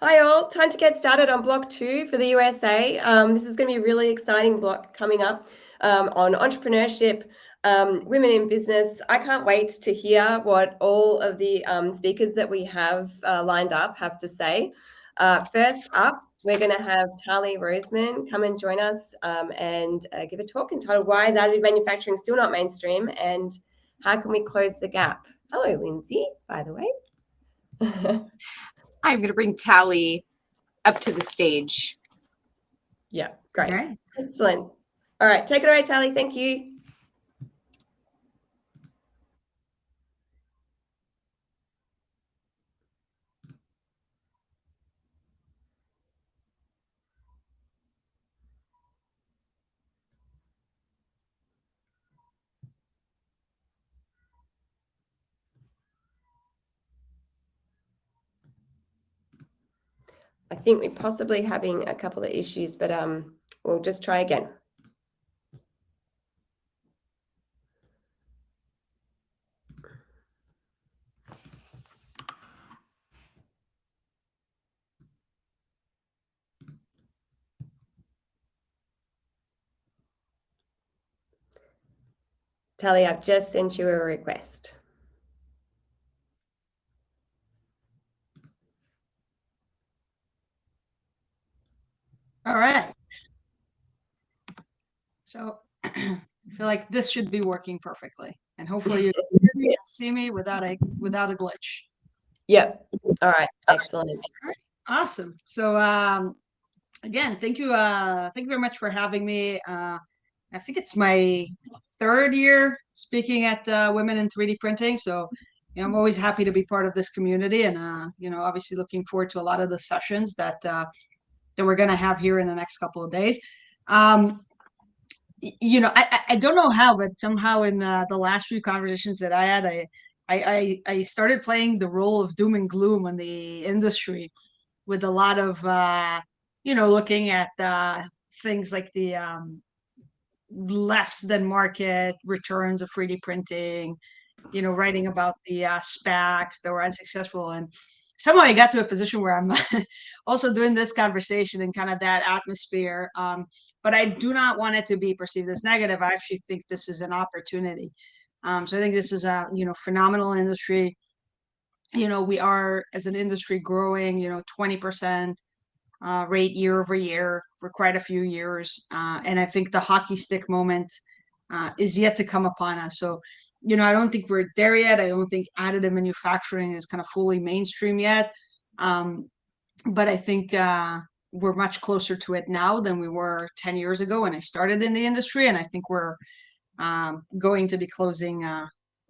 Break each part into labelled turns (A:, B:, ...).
A: Hi all, time to get started on block 2 for the USA. This is going to be a really exciting block coming up on entrepreneurship, women in business. I can't wait to hear what all of the speakers that we have lined up have to say. First up, we're going to have Tali Roseman come and join us and give a talk entitled Why is Additive Manufacturing Still Not Mainstream and How Can We Close the Gap? Hello, Lindsay, by the way.
B: I'm going to bring Tali up to the stage.
A: Yeah, great.
C: Right.
A: Excellent. All right, take it away, Tali. Thank you. I think we're possibly having a couple of issues, but we'll just try again. Tali, I've just sent you a request.
C: All right. So I feel like this should be working perfectly, and hopefully you can hear me and see me without a glitch.
A: Yep. All right. Excellent.
C: Awesome. So again, thank you very much for having me. I think it's my third year speaking at Women in 3D Printing. So I'm always happy to be part of this community, and obviously looking forward to a lot of the sessions that we're going to have here in the next couple of days. I don't know how, but somehow in the last few conversations that I had, I started playing the role of doom and gloom in the industry, with a lot of looking at things like the less than market returns of 3D printing, writing about the SPACs that were unsuccessful. And somehow I got to a position where I'm also doing this conversation in kind of that atmosphere. But I do not want it to be perceived as negative. I actually think this is an opportunity. So I think this is a phenomenal industry. We are, as an industry, growing 20% rate year over year for quite a few years, and I think the hockey stick moment is yet to come upon us. So I don't think we're there yet. I don't think additive manufacturing is kind of fully mainstream yet. But I think we're much closer to it now than we were 10 years ago when I started in the industry. And I think we're going to be closing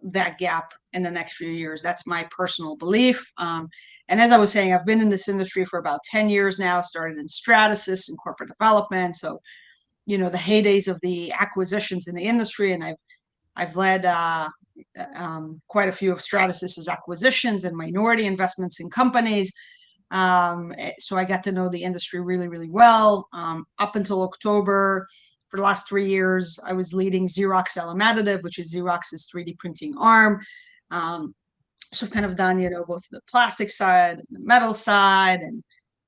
C: that gap in the next few years. That's my personal belief. And as I was saying, I've been in this industry for about 10 years now, started in Stratasys and corporate development. So, the heydays of the acquisitions in the industry, and I've led quite a few of Stratasys's acquisitions and minority investments in companies. So I got to know the industry really, really well. Up until October, for the last 3 years, I was leading Xerox LM Additive, which is Xerox's 3D printing arm. So I've kind of done, both the plastic side, and the metal side, and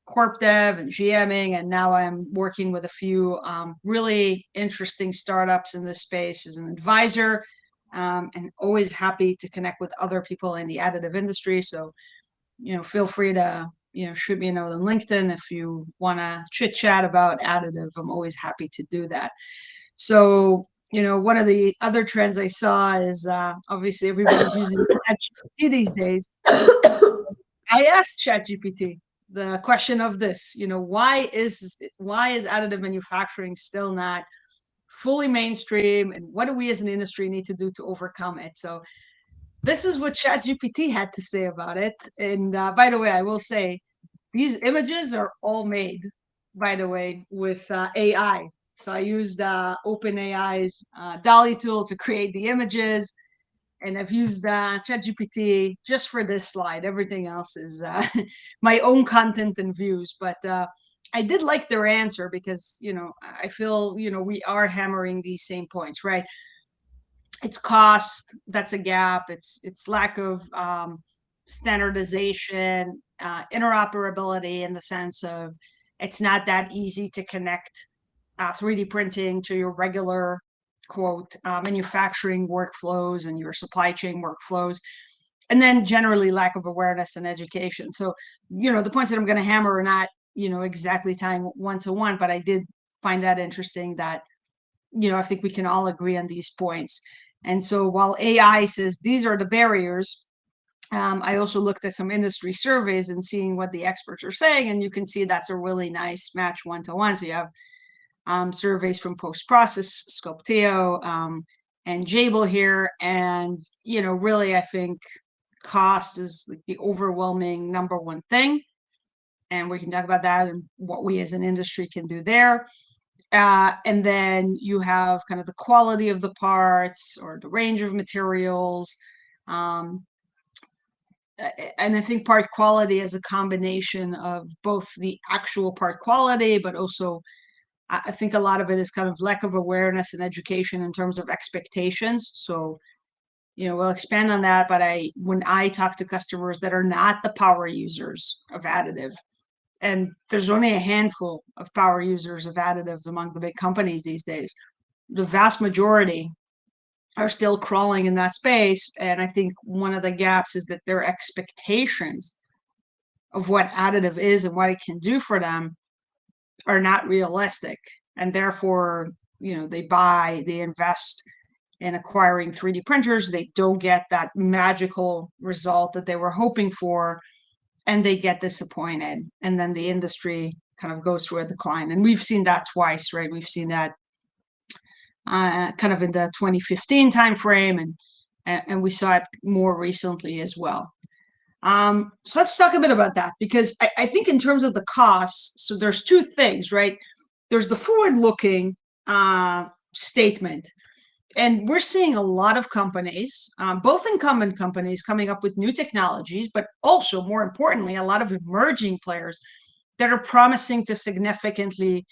C: corp dev and GMing, and now I'm working with a few really interesting startups in this space as an advisor, and always happy to connect with other people in the additive industry. So, feel free to shoot me a note on LinkedIn if you want to chit chat about additive. I'm always happy to do that. So, one of the other trends I saw is obviously everybody's using ChatGPT these days. I asked ChatGPT the question of this, why is additive manufacturing still not fully mainstream, and what do we as an industry need to do to overcome it? So this is what ChatGPT had to say about it. And by the way, I will say these images are all made, by the way, with AI. So I used OpenAI's DALL-E tool to create the images, and I've used ChatGPT just for this slide. Everything else is my own content and views. But I did like their answer because, I feel, we are hammering these same points, right? It's cost, that's a gap. It's lack of standardization, interoperability in the sense of it's not that easy to connect 3D printing to your regular quote manufacturing workflows and your supply chain workflows, and then generally lack of awareness and education. So, the points that I'm going to hammer are not, exactly tying one to one, but I did find that interesting that, I think we can all agree on these points. And so while AI says these are the barriers, I also looked at some industry surveys and seeing what the experts are saying, and you can see that's a really nice match one to one. So you have surveys from Post Process, Sculpteo, and Jabil here, and really I think cost is like the overwhelming number one thing, and we can talk about that and what we as an industry can do there. And then you have kind of the quality of the parts or the range of materials. And I think part quality is a combination of both the actual part quality, but also I think a lot of it is kind of lack of awareness and education in terms of expectations. So, we'll expand on that. But when I talk to customers that are not the power users of additive, and there's only a handful of power users of additives among the big companies these days, the vast majority are still crawling in that space. And I think one of the gaps is that their expectations of what additive is and what it can do for them are not realistic. And therefore, they invest in acquiring 3D printers. They don't get that magical result that they were hoping for, and they get disappointed. And then the industry kind of goes through a decline. And we've seen that twice, right? We've seen that kind of in the 2015 timeframe, and we saw it more recently as well. So let's talk a bit about that, because I think in terms of the costs, so there's two things, right? There's the forward-looking statement, and we're seeing a lot of companies, both incumbent companies coming up with new technologies, but also more importantly, a lot of emerging players that are promising to significantly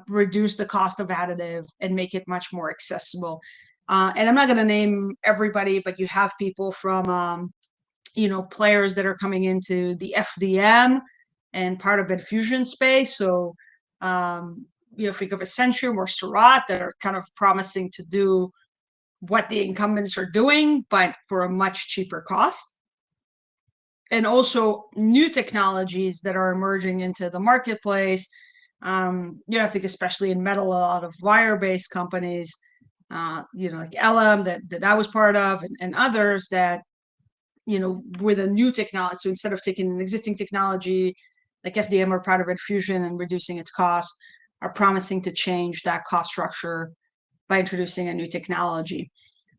C: reduce the cost of additive and make it much more accessible. And I'm not going to name everybody, but you have people from players that are coming into the FDM and part of infusion space. So, think of Essentium or Surat that are kind of promising to do what the incumbents are doing, but for a much cheaper cost. And also new technologies that are emerging into the marketplace. I think especially in metal, a lot of wire-based companies, like LM that I was part of, and others that, with a new technology. So instead of taking an existing technology like FDM or powder bed fusion and reducing its cost, are promising to change that cost structure by introducing a new technology.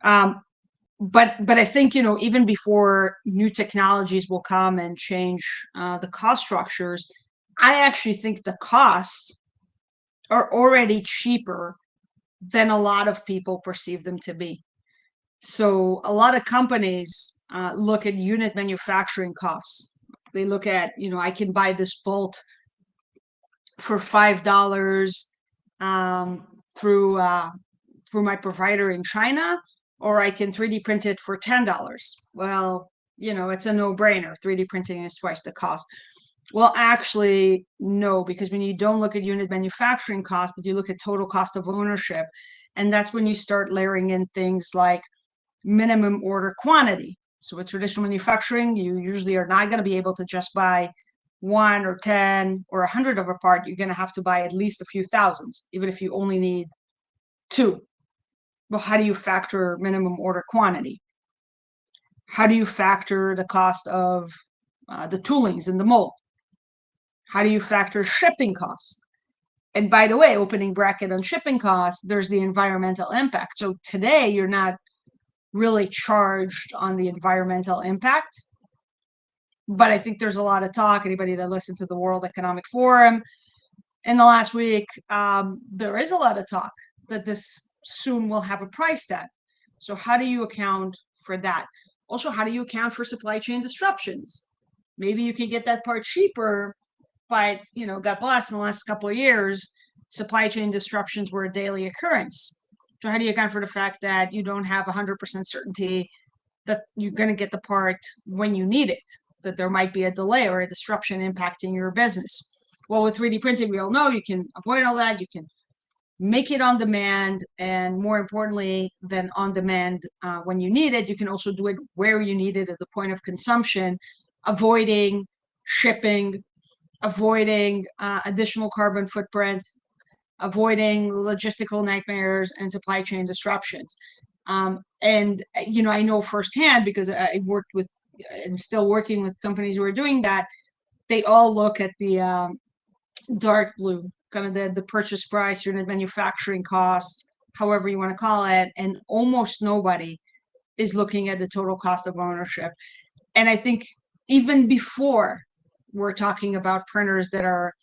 C: But I think, even before new technologies will come and change the cost structures, I actually think the costs are already cheaper than a lot of people perceive them to be. So a lot of companies look at unit manufacturing costs. They look at, I can buy this bolt for $5 through my provider in China, or I can 3D print it for $10. Well, it's a no-brainer. 3D printing is twice the cost. Well, actually, no, because when you don't look at unit manufacturing cost, but you look at total cost of ownership, and that's when you start layering in things like minimum order quantity. So with traditional manufacturing, you usually are not going to be able to just buy 1 or 10 or 100 of a part. You're going to have to buy at least a few thousands, even if you only need 2. Well, how do you factor minimum order quantity? How do you factor the cost of the toolings and the mold? How do you factor shipping costs? And by the way, opening bracket on shipping costs, there's the environmental impact. So today you're not really charged on the environmental impact. But I think there's a lot of talk. Anybody that listened to the World Economic Forum in the last week, there is a lot of talk that this soon will have a price tag. So how do you account for that? Also, how do you account for supply chain disruptions? Maybe you can get that part cheaper, but God bless, in the last couple of years, supply chain disruptions were a daily occurrence. So how do you account for the fact that you don't have 100% certainty that you're going to get the part when you need it? that there might be a delay or a disruption impacting your business. Well, with 3D printing, we all know you can avoid all that. You can make it on demand, and more importantly than on demand, when you need it, you can also do it where you need it at the point of consumption, avoiding shipping, avoiding additional carbon footprint, avoiding logistical nightmares and supply chain disruptions. And I know firsthand, because I worked with, I'm still working with companies who are doing that. They all look at the dark blue, kind of the purchase price, unit manufacturing cost, however you want to call it, and almost nobody is looking at the total cost of ownership. And I think even before we're talking about printers that are,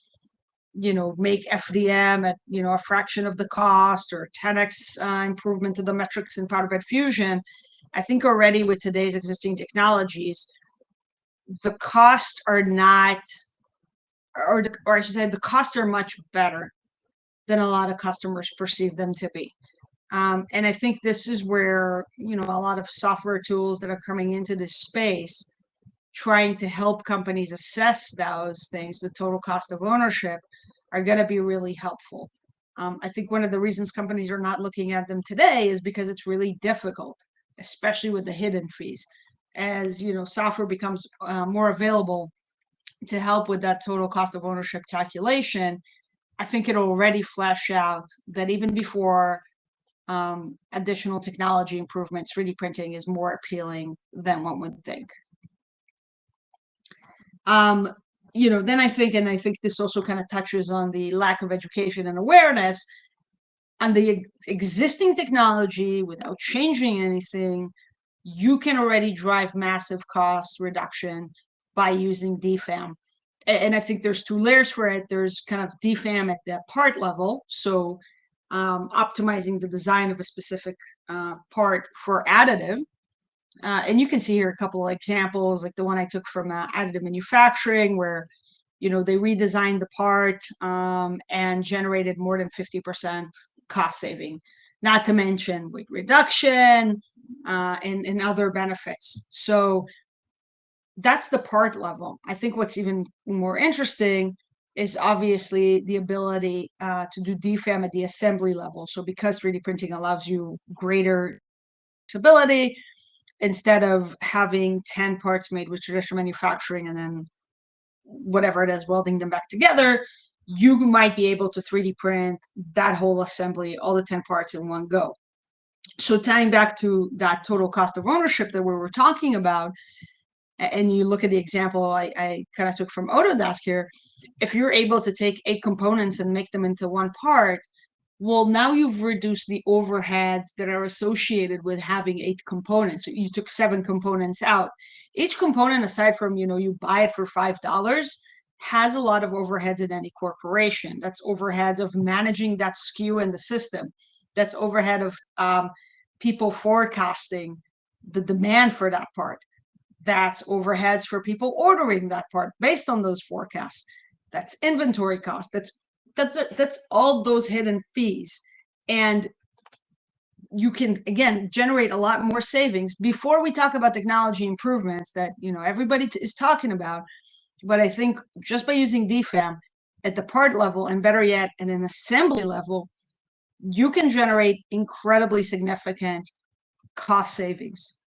C: make FDM at, a fraction of the cost, or 10x improvement to the metrics in powder bed fusion, I think already with today's existing technologies, the costs are not, or I should say, the costs are much better than a lot of customers perceive them to be. And I think this is where, a lot of software tools that are coming into this space, trying to help companies assess those things, the total cost of ownership, are going to be really helpful. I think one of the reasons companies are not looking at them today is because it's really difficult, especially with the hidden fees. As software becomes more available to help with that total cost of ownership calculation, I think it'll already flesh out that even before additional technology improvements, 3D printing is more appealing than one would think. Then I think this also kind of touches on the lack of education and awareness on the existing technology. Without changing anything, you can already drive massive cost reduction by using DFAM. And I think there's two layers for it. There's kind of DFAM at the part level, so optimizing the design of a specific part for additive. And you can see here a couple of examples, like the one I took from additive manufacturing, where they redesigned the part and generated more than 50% cost saving, not to mention weight reduction and other benefits. So that's the part level. I think what's even more interesting is obviously the ability to do DFAM at the assembly level. So because 3D printing allows you greater flexibility, instead of having 10 parts made with traditional manufacturing and then whatever it is, welding them back together, you might be able to 3D print that whole assembly, all the 10 parts in one go. So tying back to that total cost of ownership that we were talking about, and you look at the example I kind of took from Autodesk here, if you're able to take 8 components and make them into one part, well, now you've reduced the overheads that are associated with having 8 components. You took 7 components out. Each component, aside from, you buy it for $5, has a lot of overheads in any corporation. That's overheads of managing that SKU in the system. That's overhead of people forecasting the demand for that part. That's overheads for people ordering that part based on those forecasts. That's inventory costs. That's all those hidden fees. And you can, again, generate a lot more savings before we talk about technology improvements that, everybody is talking about. But I think just by using DFAM at the part level, and better yet, at an assembly level, you can generate incredibly significant cost savings.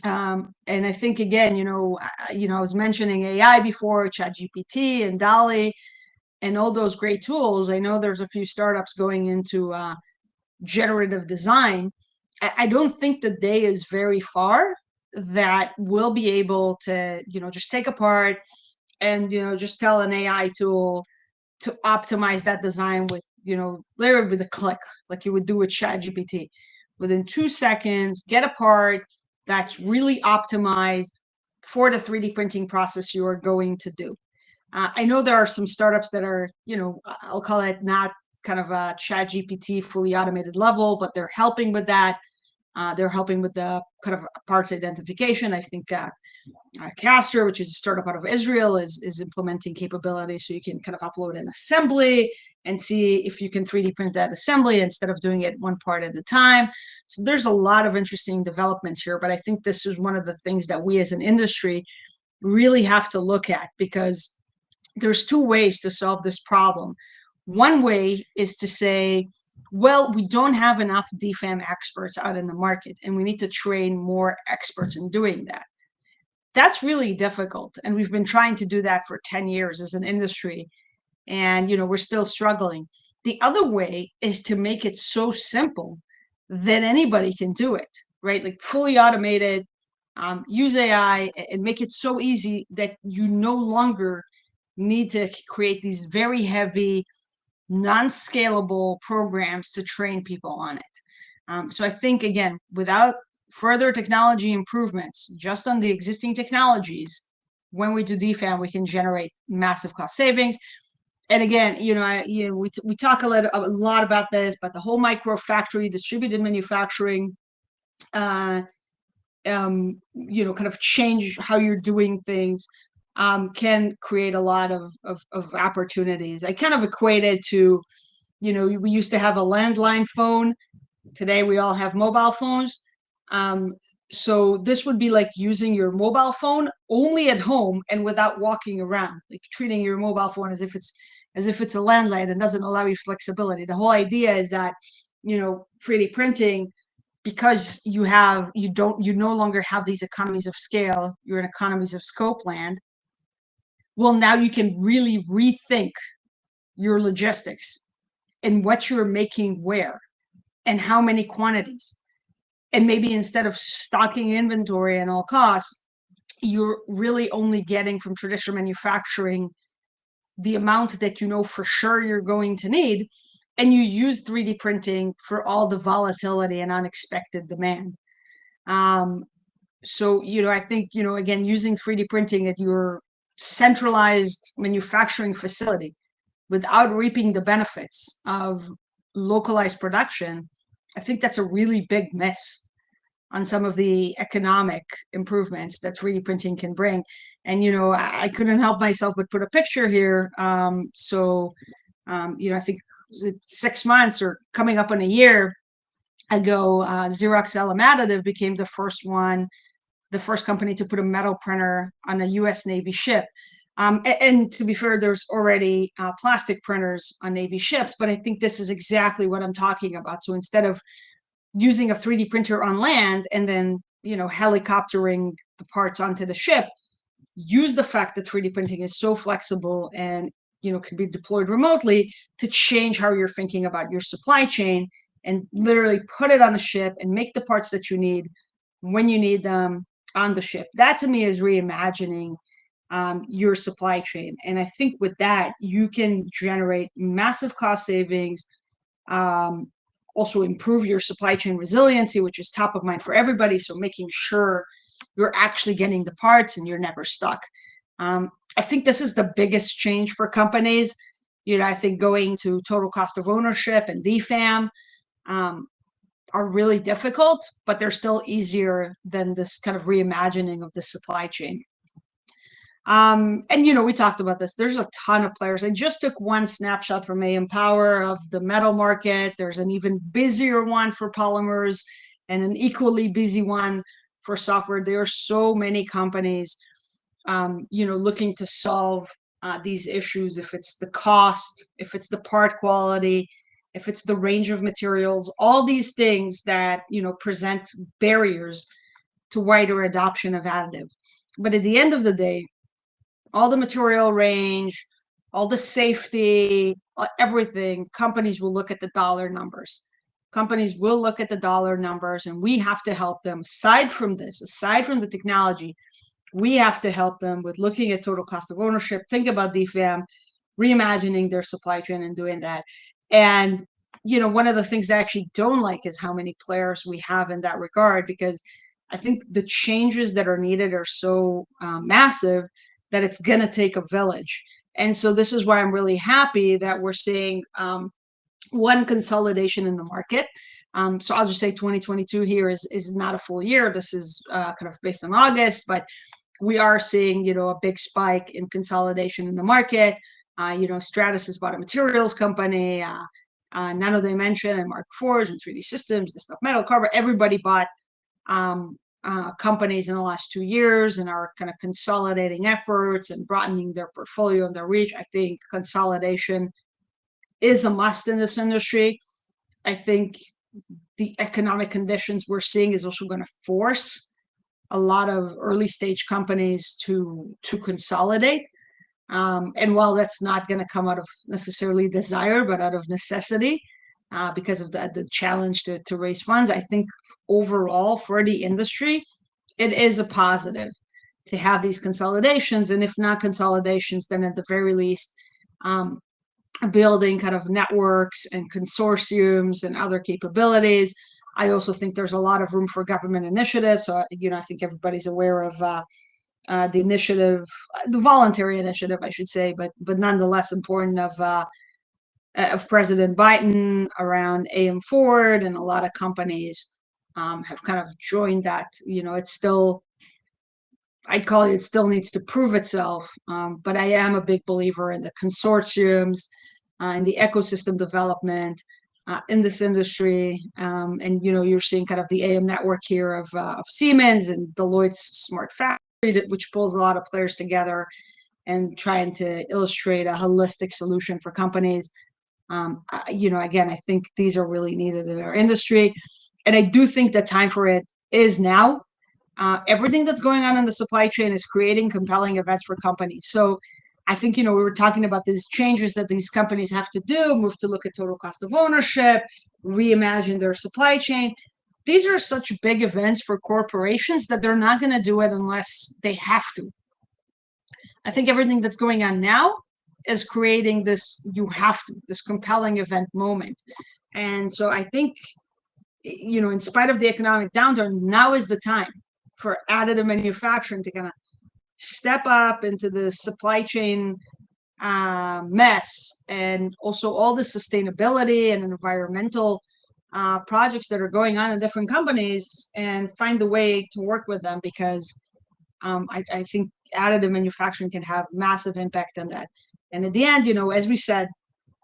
C: And I think, again, I was mentioning AI before, ChatGPT and DALL-E, and all those great tools. I know there's a few startups going into generative design. I don't think the day is very far that we'll be able to, just take a part and, just tell an AI tool to optimize that design with, literally with a click, like you would do with ChatGPT. Within 2 seconds, get a part that's really optimized for the 3D printing process you are going to do. I know there are some startups that are, I'll call it not kind of a ChatGPT fully automated level, but they're helping with that. They're helping with the kind of parts identification. I think Castor, which is a startup out of Israel, is implementing capabilities so you can kind of upload an assembly and see if you can 3D print that assembly instead of doing it one part at a time. So there's a lot of interesting developments here, but I think this is one of the things that we as an industry really have to look at, because there's two ways to solve this problem. One way is to say, well, we don't have enough DFAM experts out in the market, and we need to train more experts in doing that. That's really difficult, and we've been trying to do that for 10 years as an industry, and we're still struggling. The other way is to make it so simple that anybody can do it, right? Like fully automated, use AI, and make it so easy that you no longer need to create these very heavy, non-scalable programs to train people on it. So I think, again, without further technology improvements, just on the existing technologies, when we do DFAM, we can generate massive cost savings. And again, we talk a lot about this, but the whole micro factory, distributed manufacturing, kind of change how you're doing things, can create a lot of opportunities. I kind of equate it to, we used to have a landline phone. Today we all have mobile phones. So this would be like using your mobile phone only at home and without walking around, like treating your mobile phone as if it's a landline and doesn't allow you flexibility. The whole idea is that 3D printing, because you no longer have these economies of scale, you're in economies of scope land. Well, now you can really rethink your logistics and what you're making where and how many quantities. And maybe instead of stocking inventory at all costs, you're really only getting from traditional manufacturing the amount that you know for sure you're going to need, and you use 3D printing for all the volatility and unexpected demand. So, I think, again, using 3D printing at your centralized manufacturing facility without reaping the benefits of localized production, I think that's a really big miss on some of the economic improvements that 3D printing can bring. And, I couldn't help myself but put a picture here. I think 6 months or coming up on a year ago, Xerox LM Additive became the first company to put a metal printer on a US Navy ship. And to be fair, there's already plastic printers on Navy ships, but I think this is exactly what I'm talking about. So instead of using a 3D printer on land and then, helicoptering the parts onto the ship, use the fact that 3D printing is so flexible and, can be deployed remotely to change how you're thinking about your supply chain, and literally put it on the ship and make the parts that you need when you need them on the ship. That to me is reimagining your supply chain. And I think with that, you can generate massive cost savings, also improve your supply chain resiliency, which is top of mind for everybody. So making sure you're actually getting the parts and you're never stuck. I think this is the biggest change for companies. I think going to total cost of ownership and DFAM are really difficult, but they're still easier than this kind of reimagining of the supply chain. And we talked about this. There's a ton of players. I just took one snapshot from AM Power of the metal market. There's an even busier one for polymers and an equally busy one for software. There are so many companies, looking to solve these issues. If it's the cost, if it's the part quality, if it's the range of materials, all these things that, present barriers to wider adoption of additive. But at the end of the day, all the material range, all the safety, everything, companies will look at the dollar numbers. Companies will look at the dollar numbers, and we have to help them. Aside from the technology, we have to help them with looking at total cost of ownership, think about DFAM, reimagining their supply chain and doing that. And, one of the things I actually don't like is how many players we have in that regard, because I think the changes that are needed are so massive that it's going to take a village. And so this is why I'm really happy that we're seeing one, consolidation in the market. So I'll just say 2022 here is not a full year. This is kind of based on August, but we are seeing, a big spike in consolidation in the market. Stratus is bought a materials company, Nano Dimension and Mark Forge and 3D Systems, the stuff metal, carbon, everybody bought companies in the last 2 years and are kind of consolidating efforts and broadening their portfolio and their reach. I think consolidation is a must in this industry. I think the economic conditions we're seeing is also going to force a lot of early stage companies to consolidate. And while that's not going to come out of necessarily desire, but out of necessity, because of the challenge to raise funds, I think overall for the industry, it is a positive to have these consolidations. And if not consolidations, then at the very least, building kind of networks and consortiums and other capabilities. I also think there's a lot of room for government initiatives. So, I think everybody's aware of the initiative, the voluntary initiative, I should say, but nonetheless important of President Biden around AM Forward, and a lot of companies have kind of joined that. It's still, I'd call it still needs to prove itself, but I am a big believer in the consortiums, in the ecosystem development in this industry. And you're seeing kind of the AM network here of Siemens and Deloitte's Smart Factory, which pulls a lot of players together and trying to illustrate a holistic solution for companies. Again, I think these are really needed in our industry, and I do think the time for it is now. Everything that's going on in the supply chain is creating compelling events for companies. So I think, we were talking about these changes that these companies have to do, move to look at total cost of ownership, reimagine their supply chain. These are such big events for corporations that they're not going to do it unless they have to. I think everything that's going on now is creating this compelling event moment. And so I think, in spite of the economic downturn, now is the time for additive manufacturing to kind of step up into the supply chain mess, and also all the sustainability and environmental projects that are going on in different companies, and find a way to work with them, because I think additive manufacturing can have massive impact on that. And at the end, as we said,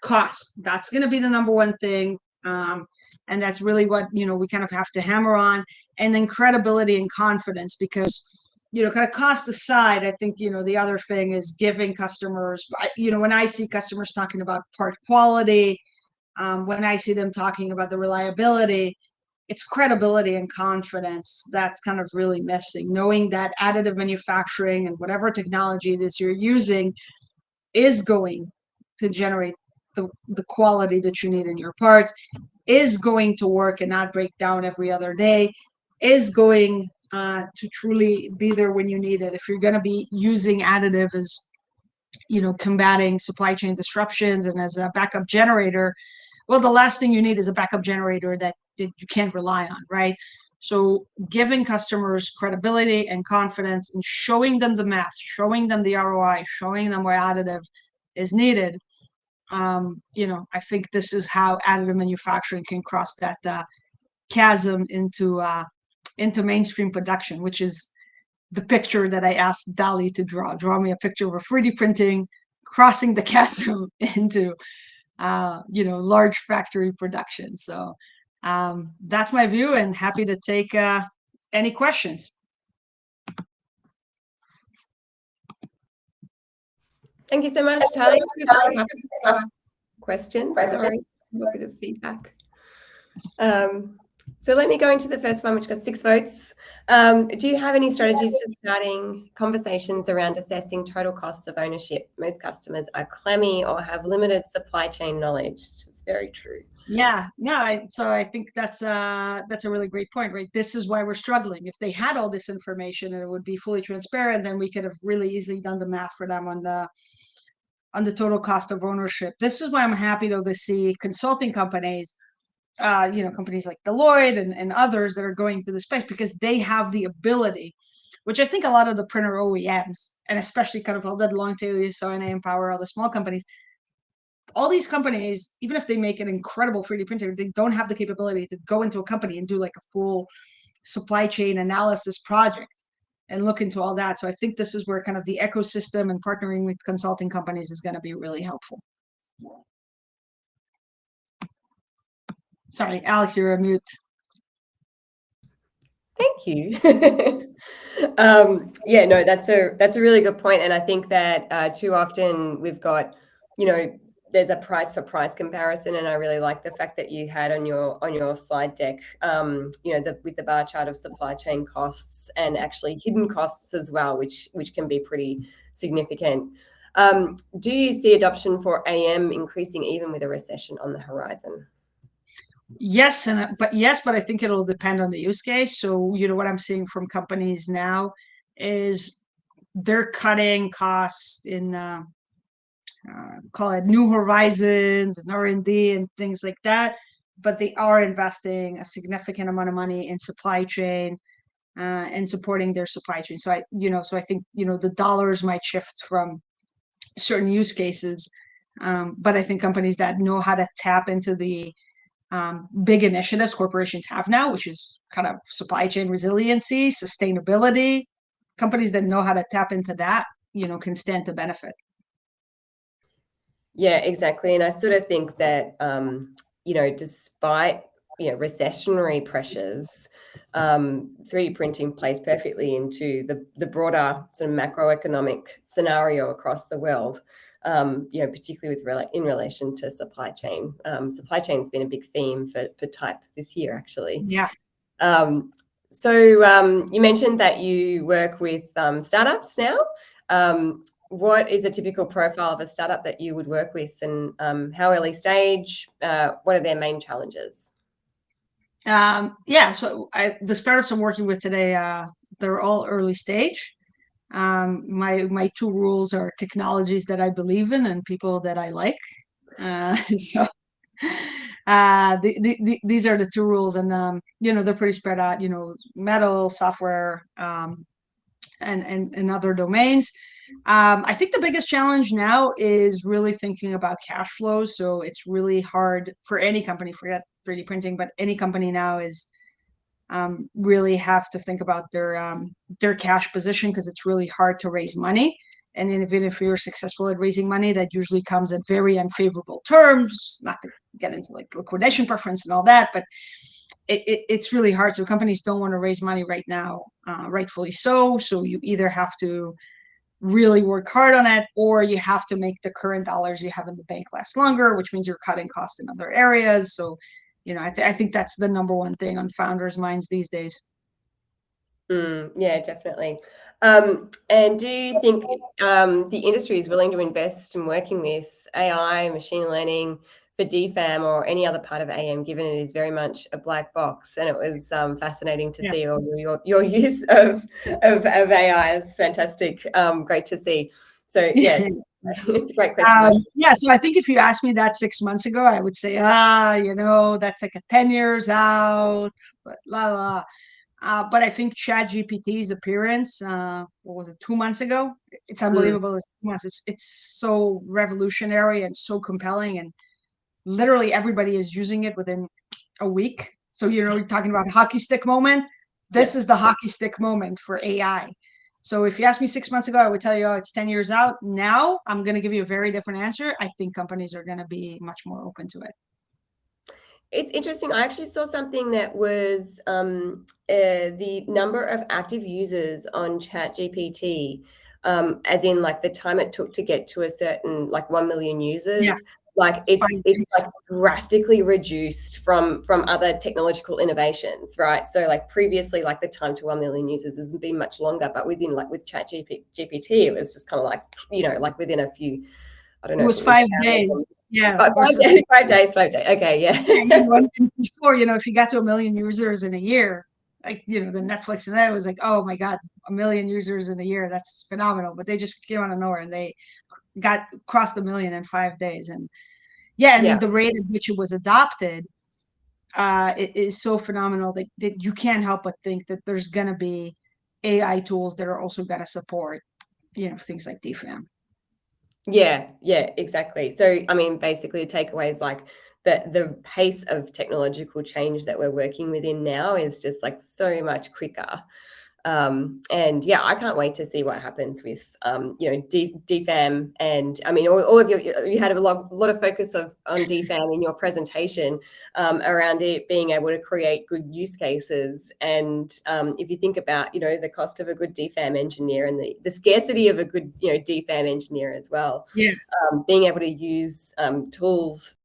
C: cost, that's going to be the number one thing. And that's really what, we kind of have to hammer on. And then credibility and confidence, because kind of cost aside, I think, the other thing is giving customers, when I see customers talking about part quality, when I see them talking about the reliability, it's credibility and confidence that's kind of really missing. Knowing that additive manufacturing and whatever technology it is you're using is going to generate the quality that you need in your parts, is going to work and not break down every other day, is going to truly be there when you need it. If you're going to be using additive as, combating supply chain disruptions and as a backup generator, well, the last thing you need is a backup generator that you can't rely on, right? So giving customers credibility and confidence and showing them the math, showing them the ROI, showing them where additive is needed. I think this is how additive manufacturing can cross that chasm into mainstream production, which is the picture that I asked DALL-E to draw. Draw me a picture of a 3D printing crossing the chasm into, large factory production. So that's my view, and happy to take any questions.
A: Thank you so much, Tali. Questions? Sorry, a bit of feedback. So let me go into the first one, which got 6 votes. Do you have any strategies for starting conversations around assessing total cost of ownership? Most customers are clammy or have limited supply chain knowledge. It's very true.
C: Yeah. So I think that's a really great point, right? This is why we're struggling. If they had all this information and it would be fully transparent, then we could have really easily done the math for them on the total cost of ownership. This is why I'm happy to see consulting companies, companies like Deloitte and others that are going through the space, because they have the ability, which I think a lot of the printer OEMs, and especially kind of all that long tail, so and Empower, all the small companies, all these companies, even if they make an incredible 3D printer, they don't have the capability to go into a company and do like a full supply chain analysis project and look into all that. So I think this is where kind of the ecosystem and partnering with consulting companies is going to be really helpful. Sorry, Alex, you're on mute.
A: Thank you. Yeah, no, that's a really good point, and I think that too often we've got, there's a price for price comparison, and I really like the fact that you had on your slide deck, with the bar chart of supply chain costs and actually hidden costs as well, which can be pretty significant. Do you see adoption for AM increasing even with a recession on the horizon?
C: Yes, but I think it'll depend on the use case. So, what I'm seeing from companies now is they're cutting costs in call it new horizons and R&D and things like that, but they are investing a significant amount of money in supply chain and supporting their supply chain. So I think the dollars might shift from certain use cases, but I think companies that know how to tap into the big initiatives corporations have now, which is kind of supply chain resiliency, sustainability. Companies that know how to tap into that, can stand to benefit.
A: Yeah, exactly. And I sort of think that, despite, recessionary pressures, 3D printing plays perfectly into the broader sort of macroeconomic scenario across the world, particularly in relation to supply chain. Supply chain's been a big theme for TIPE this year, actually.
C: Yeah.
A: So you mentioned that you work with startups now. What is a typical profile of a startup that you would work with, and how early stage? What are their main challenges?
C: So the startups I'm working with today, they're all early stage. My two rules are technologies that I believe in and people that I like. So these are the two rules, and they're pretty spread out. Metal, software, and other domains. I think the biggest challenge now is really thinking about cash flows. So it's really hard for any company, forget 3D printing, but any company now is really have to think about their cash position, because it's really hard to raise money. And even if you're successful at raising money, that usually comes at very unfavorable terms, not to get into like liquidation preference and all that, but it's really hard. So companies don't want to raise money right now, rightfully so. So you either have to really work hard on it, or you have to make the current dollars you have in the bank last longer, which means you're cutting costs in other areas. So, I think that's the number one thing on founders' minds these days.
A: Yeah, definitely. And do you think the industry is willing to invest in working with AI, machine learning for DFAM or any other part of AM, given it is very much a black box? And it was fascinating to see all your use of AI. Is fantastic. Great to see. So yeah, it's a great question.
C: So I think if you asked me that 6 months ago, I would say, that's like a 10 years out, blah. But I think ChatGPT's appearance, what was it, 2 months ago? It's unbelievable. It's 2 months. It's so revolutionary and so compelling, and literally everybody is using it within a week. So, you're talking about hockey stick moment. This is the hockey stick moment for AI. So if you asked me 6 months ago, I would tell you, it's 10 years out. Now I'm going to give you a very different answer. I think companies are going to be much more open to it.
A: It's interesting. I actually saw something that was the number of active users on ChatGPT, as in like the time it took to get to a certain 1 million users.
C: Yeah.
A: Like it's like drastically reduced from other technological innovations, right? So like previously, like the time to 1 million users hasn't been much longer, but with ChatGPT, it was just kind of like within a few. I don't know.
C: It was 5 days. Yeah.
A: 5 days. Okay, yeah.
C: Before, if you got to 1 million users in a year, like, the Netflix and that was like, oh my God, 1 million users in a year. That's phenomenal. But they just came out of nowhere and they crossed 1 million in 5 days. And mean, the rate at which it was adopted, it is so phenomenal that you can't help but think that there's going to be AI tools that are also going to support, things like DFAM.
A: Yeah, exactly. So, I mean, basically the takeaway is like the pace of technological change that we're working within now is just like so much quicker. And yeah, I can't wait to see what happens with, DFAM. And I mean, all of you had a lot of focus on DFAM in your presentation, around it being able to create good use cases. And if you think about, the cost of a good DFAM engineer and the scarcity of a good, DFAM engineer as well,
C: Yeah.
A: being able to use tools